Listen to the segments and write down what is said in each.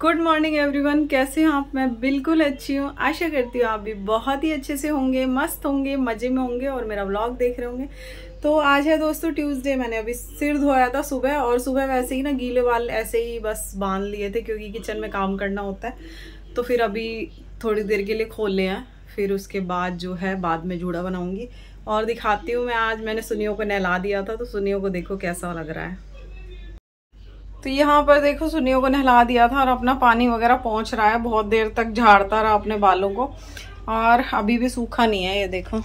Good morning everyone, कैसे हैं आप? मैं बिल्कुल अच्छी हूँ। आशा करती हूँ आप भी बहुत ही अच्छे से होंगे, मस्त होंगे, मज़े में होंगे और मेरा व्लॉग देख रहे होंगे। तो आज है दोस्तों ट्यूसडे। मैंने अभी सिर धोया था सुबह, और सुबह वैसे ही ना गीले बाल ऐसे ही बस बांध लिए थे क्योंकि किचन में काम करना होता है। तो फिर अभी थोड़ी देर के लिए खोले हैं, फिर उसके बाद जो है बाद में जूड़ा बनाऊँगी और दिखाती हूँ मैं। आज मैंने सुनियों को नहला दिया था, तो सुनियों को देखो कैसा लग रहा है। तो यहाँ पर देखो सुनियों को नहला दिया था और अपना पानी वगैरह पहुँच रहा है। बहुत देर तक झाड़ता रहा अपने बालों को और अभी भी सूखा नहीं है, ये देखो।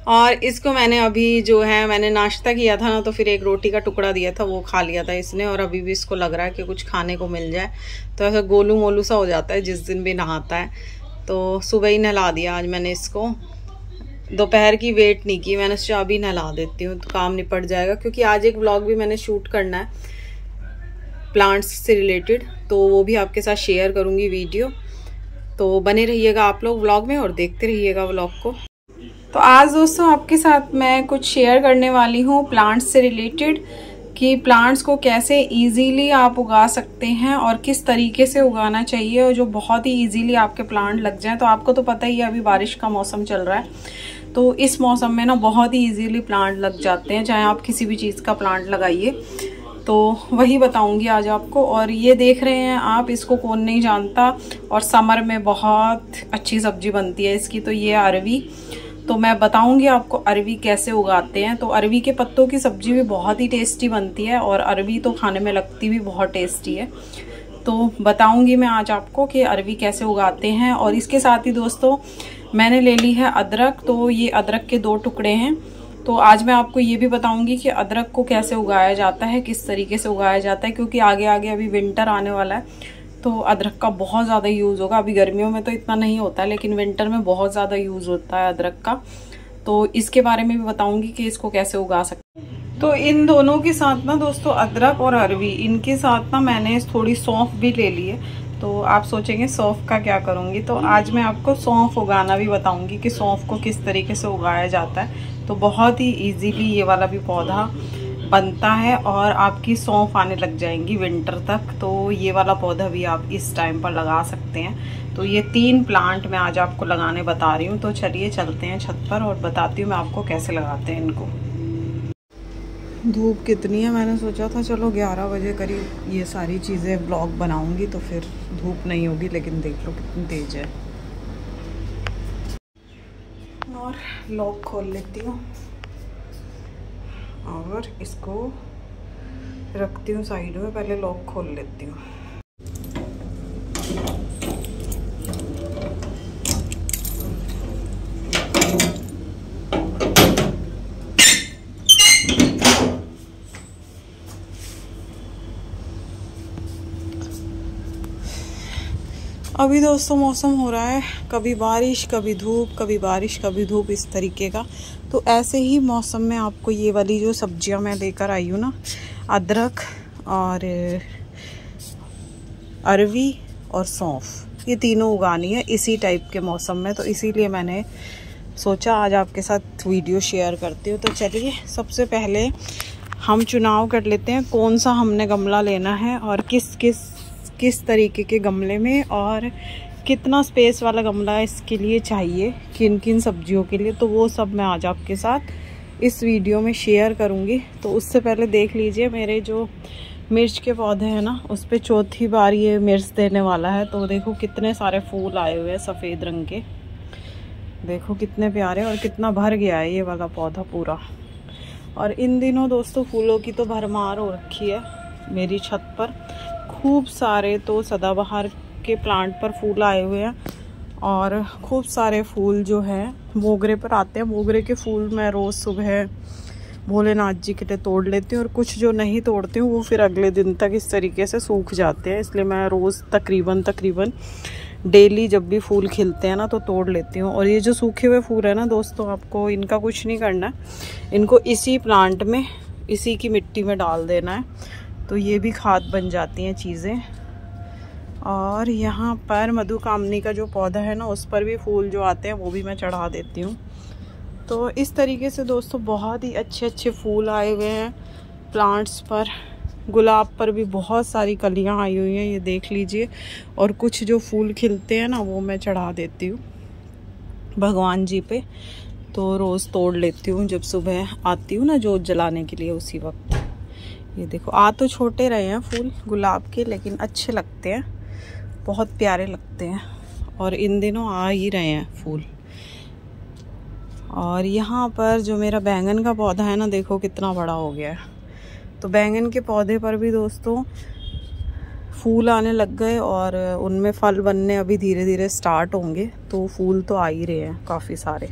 और इसको मैंने अभी जो है मैंने नाश्ता किया था ना, तो फिर एक रोटी का टुकड़ा दिया था, वो खा लिया था इसने। और अभी भी इसको लग रहा है कि कुछ खाने को मिल जाए, तो ऐसा गोलू मोलू सा हो जाता है जिस दिन भी नहाता है। तो सुबह ही नहला दिया आज मैंने इसको, दोपहर की वेट नहीं की, मैंने सोचा अभी नहला देती हूँ तो काम निपट जाएगा। क्योंकि आज एक व्लॉग भी मैंने शूट करना है प्लांट्स से रिलेटेड, तो वो भी आपके साथ शेयर करूँगी वीडियो। तो बने रहिएगा आप लोग व्लॉग में और देखते रहिएगा व्लॉग को। तो आज दोस्तों आपके साथ मैं कुछ शेयर करने वाली हूँ प्लांट्स से रिलेटेड, कि प्लांट्स को कैसे इजीली आप उगा सकते हैं और किस तरीके से उगाना चाहिए, और जो बहुत ही इजीली आपके प्लांट लग जाएं। तो आपको तो पता ही है अभी बारिश का मौसम चल रहा है, तो इस मौसम में ना बहुत ही इजीली प्लांट लग जाते हैं, चाहे आप किसी भी चीज़ का प्लांट लगाइए। तो वही बताऊंगी आज आपको। और ये देख रहे हैं आप, इसको कौन नहीं जानता, और समर में बहुत अच्छी सब्जी बनती है इसकी, तो ये अरवी। तो मैं बताऊंगी आपको अरवी कैसे उगाते हैं। तो अरवी के पत्तों की सब्जी भी बहुत ही टेस्टी बनती है, और अरवी तो खाने में लगती भी बहुत टेस्टी है। तो बताऊंगी मैं आज आपको कि अरवी कैसे उगाते हैं। और इसके साथ ही दोस्तों मैंने ले ली है अदरक। तो ये अदरक के 2 टुकड़े हैं। तो आज मैं आपको ये भी बताऊंगी कि अदरक को कैसे उगाया जाता है, किस तरीके से उगाया जाता है, क्योंकि आगे आगे अभी विंटर आने वाला है, तो अदरक का बहुत ज़्यादा यूज़ होगा। अभी गर्मियों में तो इतना नहीं होता है, लेकिन विंटर में बहुत ज़्यादा यूज़ होता है अदरक का। तो इसके बारे में भी बताऊंगी कि इसको कैसे उगा सकते हैं। तो इन दोनों के साथ ना दोस्तों, अदरक और अरवी, इनके साथ ना मैंने थोड़ी सौंफ भी ले ली है। तो आप सोचेंगे सौंफ का क्या करूंगी, तो आज मैं आपको सौंफ उगाना भी बताऊंगी कि सौंफ को किस तरीके से उगाया जाता है। तो बहुत ही इजीली ये वाला भी पौधा बनता है और आपकी सौंफ आने लग जाएंगी विंटर तक। तो ये वाला पौधा भी आप इस टाइम पर लगा सकते हैं। तो ये 3 प्लांट मैं आज आपको लगाने बता रही हूँ। तो चलिए चलते हैं छत पर और बताती हूँ मैं आपको कैसे लगाते हैं इनको। धूप कितनी है, मैंने सोचा था चलो 11 बजे करीब ये सारी चीज़ें ब्लॉग बनाऊंगी, तो फिर धूप नहीं होगी, लेकिन देख लो कितनी तेज है। और लॉक खोल लेती हूँ और इसको रखती हूँ साइड में, पहले लॉक खोल लेती हूँ। अभी दोस्तों मौसम हो रहा है कभी बारिश कभी धूप, कभी बारिश कभी धूप, इस तरीके का। तो ऐसे ही मौसम में आपको ये वाली जो सब्जियां मैं लेकर आई हूँ ना, अदरक और अरवी और सौंफ, ये तीनों उगानी है इसी टाइप के मौसम में। तो इसीलिए मैंने सोचा आज आपके साथ वीडियो शेयर करती हूँ। तो चलिए सबसे पहले हम चुनाव कर लेते हैं कौन सा हमने गमला लेना है, और किस तरीके के गमले में, और कितना स्पेस वाला गमला इसके लिए चाहिए, किन किन सब्जियों के लिए। तो वो सब मैं आज आपके साथ इस वीडियो में शेयर करूंगी। तो उससे पहले देख लीजिए मेरे जो मिर्च के पौधे हैं ना, उस पर 4थी बार ये मिर्च देने वाला है। तो देखो कितने सारे फूल आए हुए हैं सफ़ेद रंग के, देखो कितने प्यारे, और कितना भर गया है ये वाला पौधा पूरा। और इन दिनों दोस्तों फूलों की तो भरमार हो रखी है मेरी छत पर, खूब सारे तो सदाबहार के प्लांट पर फूल आए हुए हैं, और खूब सारे फूल जो हैं मोगरे पर आते हैं। मोगरे के फूल मैं रोज़ सुबह भोलेनाथ जी के लिए तोड़ लेती हूँ, और कुछ जो नहीं तोड़ती हूँ वो फिर अगले दिन तक इस तरीके से सूख जाते हैं। इसलिए मैं रोज़ तकरीबन डेली जब भी फूल खिलते हैं ना तो तोड़ लेती हूँ। और ये जो सूखे हुए फूल है ना दोस्तों, आपको इनका कुछ नहीं करना है, इनको इसी प्लांट में, इसी की मिट्टी में डाल देना है। तो ये भी खाद बन जाती हैं चीज़ें। और यहाँ पर मधुकामनी का जो पौधा है ना, उस पर भी फूल जो आते हैं वो भी मैं चढ़ा देती हूँ। तो इस तरीके से दोस्तों बहुत ही अच्छे अच्छे फूल आए हुए हैं प्लांट्स पर, गुलाब पर भी बहुत सारी कलियां आई हुई हैं, ये देख लीजिए। और कुछ जो फूल खिलते हैं ना वो मैं चढ़ा देती हूँ भगवान जी पे। तो रोज़ तोड़ लेती हूँ जब सुबह आती हूँ ना जोत जलाने के लिए, उसी वक्त। ये देखो, आ तो छोटे रहे हैं फूल गुलाब के, लेकिन अच्छे लगते हैं, बहुत प्यारे लगते हैं। और इन दिनों आ ही रहे हैं फूल। और यहाँ पर जो मेरा बैंगन का पौधा है ना, देखो कितना बड़ा हो गया है। तो बैंगन के पौधे पर भी दोस्तों फूल आने लग गए और उनमें फल बनने अभी धीरे धीरे स्टार्ट होंगे। तो फूल तो आ ही रहे हैं काफ़ी सारे,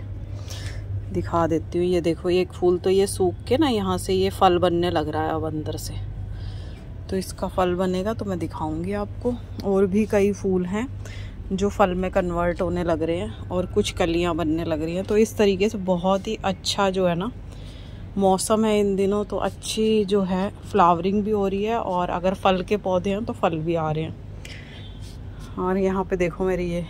दिखा देती हूँ। ये देखो, एक फूल तो ये सूख के ना यहाँ से ये फल बनने लग रहा है अब अंदर से। तो इसका फल बनेगा तो मैं दिखाऊंगी आपको। और भी कई फूल हैं जो फल में कन्वर्ट होने लग रहे हैं और कुछ कलियाँ बनने लग रही हैं। तो इस तरीके से बहुत ही अच्छा जो है ना मौसम है इन दिनों। तो अच्छी जो है फ्लावरिंग भी हो रही है, और अगर फल के पौधे हैं तो फल भी आ रहे हैं। और यहाँ पे देखो मेरी ये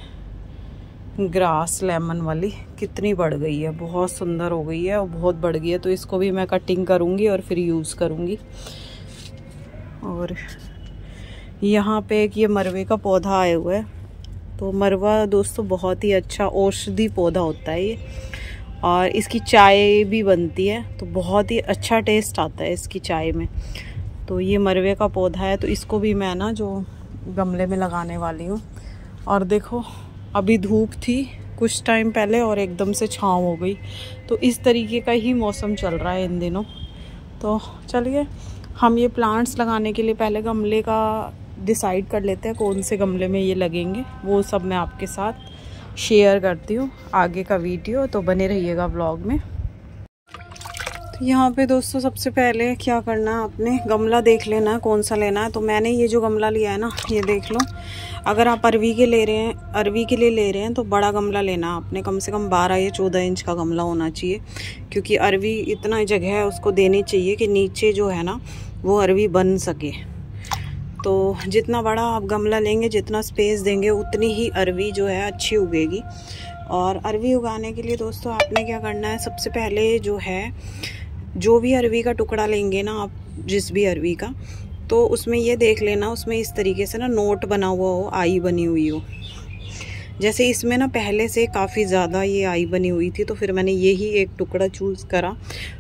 ग्रास लेमन वाली कितनी बढ़ गई है, बहुत सुंदर हो गई है और बहुत बढ़ गई है। तो इसको भी मैं कटिंग करूँगी और फिर यूज़ करूँगी। और यहाँ पे एक ये मरवे का पौधा आया हुआ है। तो मरवा दोस्तों बहुत ही अच्छा औषधि पौधा होता है ये, और इसकी चाय भी बनती है। तो बहुत ही अच्छा टेस्ट आता है इसकी चाय में। तो ये मरवे का पौधा है, तो इसको भी मैं ना जो गमले में लगाने वाली हूँ। और देखो, अभी धूप थी कुछ टाइम पहले और एकदम से छाँव हो गई। तो इस तरीके का ही मौसम चल रहा है इन दिनों। तो चलिए हम ये प्लांट्स लगाने के लिए पहले गमले का डिसाइड कर लेते हैं कौन से गमले में ये लगेंगे। वो सब मैं आपके साथ शेयर करती हूँ आगे का वीडियो, तो बने रहिएगा व्लॉग में। तो यहाँ पे दोस्तों सबसे पहले क्या करना है, आपने गमला देख लेना है कौन सा लेना है। तो मैंने ये जो गमला लिया है ना, ये देख लो। अगर आप अरवी के ले लिए ले रहे हैं तो बड़ा गमला लेना आपने, कम से कम 12 या 14 इंच का गमला होना चाहिए। क्योंकि अरवी इतना जगह है उसको देनी चाहिए कि नीचे जो है ना वो अरवी बन सके। तो जितना बड़ा आप गमला लेंगे, जितना स्पेस देंगे, उतनी ही अरवी जो है अच्छी उगेगी। और अरवी उगाने के लिए दोस्तों आपने क्या करना है, सबसे पहले जो है जो भी अरवी का टुकड़ा लेंगे ना आप, जिस भी अरवी का, तो उसमें ये देख लेना उसमें इस तरीके से ना नोट बना हुआ हो, आई बनी हुई हो। जैसे इसमें ना पहले से काफ़ी ज़्यादा ये आई बनी हुई थी, तो फिर मैंने यही एक टुकड़ा चूज़ करा।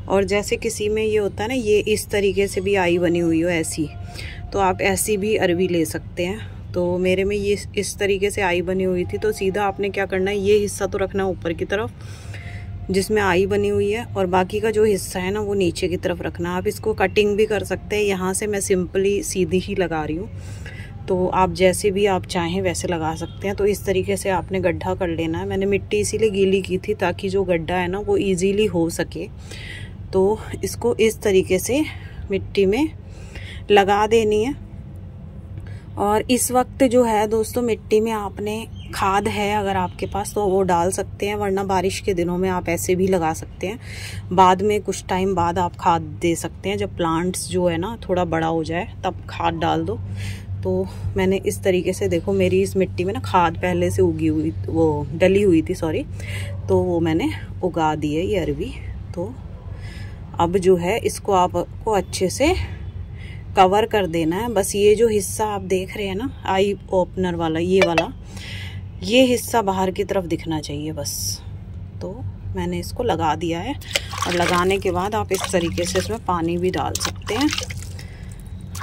और जैसे किसी में ये होता है ना, ये इस तरीके से भी आई बनी हुई हो ऐसी, तो आप ऐसी भी अरवी ले सकते हैं। तो मेरे में ये इस तरीके से आई बनी हुई थी। तो सीधा आपने क्या करना है, ये हिस्सा तो रखना है ऊपर की तरफ जिसमें आई बनी हुई है, और बाकी का जो हिस्सा है ना वो नीचे की तरफ रखना। आप इसको कटिंग भी कर सकते हैं। यहाँ से मैं सिंपली सीधी ही लगा रही हूँ, तो आप जैसे भी आप चाहें वैसे लगा सकते हैं। तो इस तरीके से आपने गड्ढा कर लेना है। मैंने मिट्टी इसीलिए गीली की थी ताकि जो गड्ढा है ना वो ईजीली हो सके। तो इसको इस तरीके से मिट्टी में लगा देनी है। और इस वक्त जो है दोस्तों मिट्टी में आपने खाद है अगर आपके पास तो वो डाल सकते हैं, वरना बारिश के दिनों में आप ऐसे भी लगा सकते हैं। बाद में कुछ टाइम बाद आप खाद दे सकते हैं, जब प्लांट्स जो है ना थोड़ा बड़ा हो जाए तब खाद डाल दो। तो मैंने इस तरीके से, देखो मेरी इस मिट्टी में ना खाद पहले से उगी हुई, वो डली हुई थी सॉरी, तो वो मैंने उगा दी है ये अरवी। तो अब जो है इसको आपको अच्छे से कवर कर देना है। बस ये जो हिस्सा आप देख रहे हैं ना आई ओपनर वाला, ये हिस्सा बाहर की तरफ दिखना चाहिए बस। तो मैंने इसको लगा दिया है, और लगाने के बाद आप इस तरीके से इसमें पानी भी डाल सकते हैं।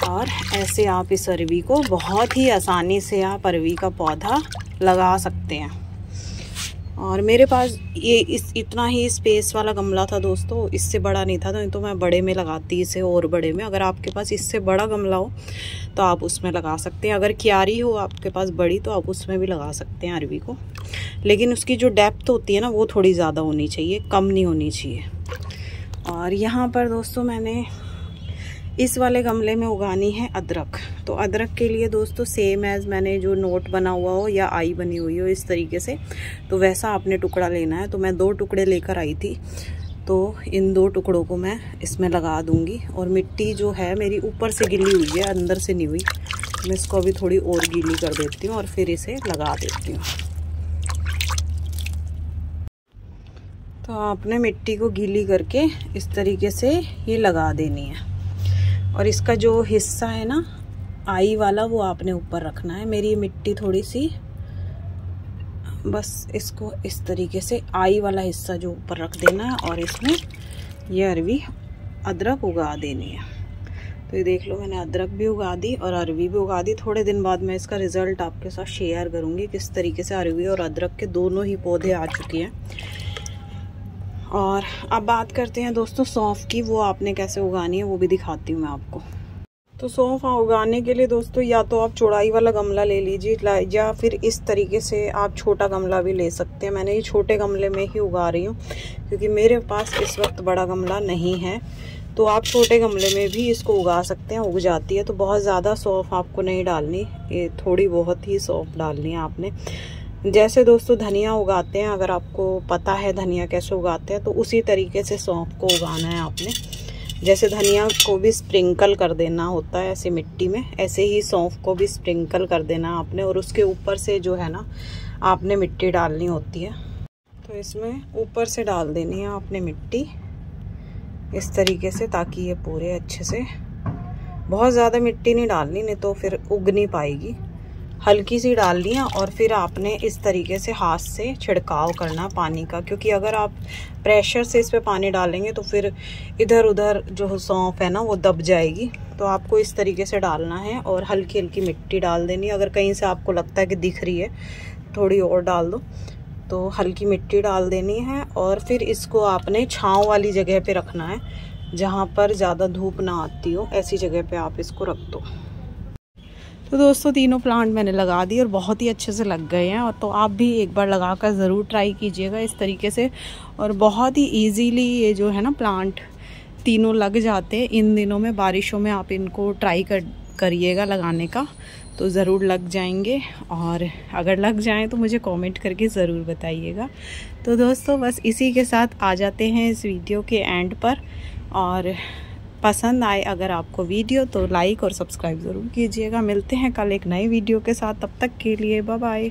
और ऐसे आप इस अरवी को बहुत ही आसानी से आप अरवी का पौधा लगा सकते हैं। और मेरे पास ये इतना ही स्पेस वाला गमला था दोस्तों, इससे बड़ा नहीं था, तो मैं बड़े में लगाती इसे, और बड़े में। अगर आपके पास इससे बड़ा गमला हो तो आप उसमें लगा सकते हैं। अगर क्यारी हो आपके पास बड़ी तो आप उसमें भी लगा सकते हैं अरवी को, लेकिन उसकी जो डेप्थ होती है ना वो थोड़ी ज़्यादा होनी चाहिए, कम नहीं होनी चाहिए। और यहाँ पर दोस्तों मैंने इस वाले गमले में उगानी है अदरक। तो अदरक के लिए दोस्तों सेम एज मैंने जो नोट बना हुआ हो या आई बनी हुई हो इस तरीके से, तो वैसा आपने टुकड़ा लेना है। तो मैं 2 टुकड़े लेकर आई थी, तो इन 2 टुकड़ों को मैं इसमें लगा दूंगी। और मिट्टी जो है मेरी ऊपर से गीली हुई है, अंदर से नहीं हुई। मैं इसको अभी थोड़ी और गीली कर देती हूँ और फिर इसे लगा देती हूँ। तो आपने मिट्टी को गीली करके इस तरीके से ये लगा देनी है। और इसका जो हिस्सा है ना आई वाला, वो आपने ऊपर रखना है। मेरी मिट्टी थोड़ी सी, बस इसको इस तरीके से आई वाला हिस्सा जो ऊपर रख देना है और इसमें ये अरवी अदरक उगा देनी है। तो ये देख लो, मैंने अदरक भी उगा दी और अरवी भी उगा दी। थोड़े दिन बाद मैं इसका रिज़ल्ट आपके साथ शेयर करूँगी, किस तरीके से अरवी और अदरक के दोनों ही पौधे आ चुके हैं। और अब बात करते हैं दोस्तों सौंफ की, वो आपने कैसे उगानी है वो भी दिखाती हूँ मैं आपको। तो सौंफ उगाने के लिए दोस्तों या तो आप चौड़ाई वाला गमला ले लीजिए या फिर इस तरीके से आप छोटा गमला भी ले सकते हैं। मैंने ये छोटे गमले में ही उगा रही हूँ क्योंकि मेरे पास इस वक्त बड़ा गमला नहीं है। तो आप छोटे गमले में भी इसको उगा सकते हैं, उग जाती है। तो बहुत ज़्यादा सौंफ आपको नहीं डालनी, ये थोड़ी बहुत ही सौंफ डालनी है आपने। जैसे दोस्तों धनिया उगाते हैं, अगर आपको पता है धनिया कैसे उगाते हैं, तो उसी तरीके से सौंफ को उगाना है आपने। जैसे धनिया को भी स्प्रिंकल कर देना होता है ऐसे मिट्टी में, ऐसे ही सौंफ को भी स्प्रिंकल कर देना है आपने। और उसके ऊपर से जो है ना आपने मिट्टी डालनी होती है। तो इसमें ऊपर से डाल देनी है आपने मिट्टी इस तरीके से, ताकि ये पूरे अच्छे से, बहुत ज़्यादा मिट्टी नहीं डालनी, नहीं तो फिर उग नहीं पाएगी। हल्की सी डालनी है और फिर आपने इस तरीके से हाथ से छिड़काव करना पानी का, क्योंकि अगर आप प्रेशर से इस पे पानी डालेंगे तो फिर इधर उधर जो सौंफ है ना वो दब जाएगी। तो आपको इस तरीके से डालना है और हल्की हल्की मिट्टी डाल देनी है। अगर कहीं से आपको लगता है कि दिख रही है थोड़ी और डाल दो, तो हल्की मिट्टी डाल देनी है। और फिर इसको आपने छांव वाली जगह पे रखना है, जहाँ पर ज़्यादा धूप ना आती हो, ऐसी जगह पे आप इसको रख दो। तो दोस्तों तीनों प्लांट मैंने लगा दी और बहुत ही अच्छे से लग गए हैं। और तो आप भी एक बार लगाकर ज़रूर ट्राई कीजिएगा इस तरीके से। और बहुत ही इजीली ये जो है ना प्लांट तीनों लग जाते हैं। इन दिनों में बारिशों में आप इनको ट्राई करिएगा लगाने का, तो ज़रूर लग जाएंगे। और अगर लग जाएं तो मुझे कमेंट करके ज़रूर बताइएगा। तो दोस्तों बस इसी के साथ आ जाते हैं इस वीडियो के एंड पर। और पसंद आए अगर आपको वीडियो तो लाइक और सब्सक्राइब ज़रूर कीजिएगा। मिलते हैं कल एक नए वीडियो के साथ, तब तक के लिए बाय बाय।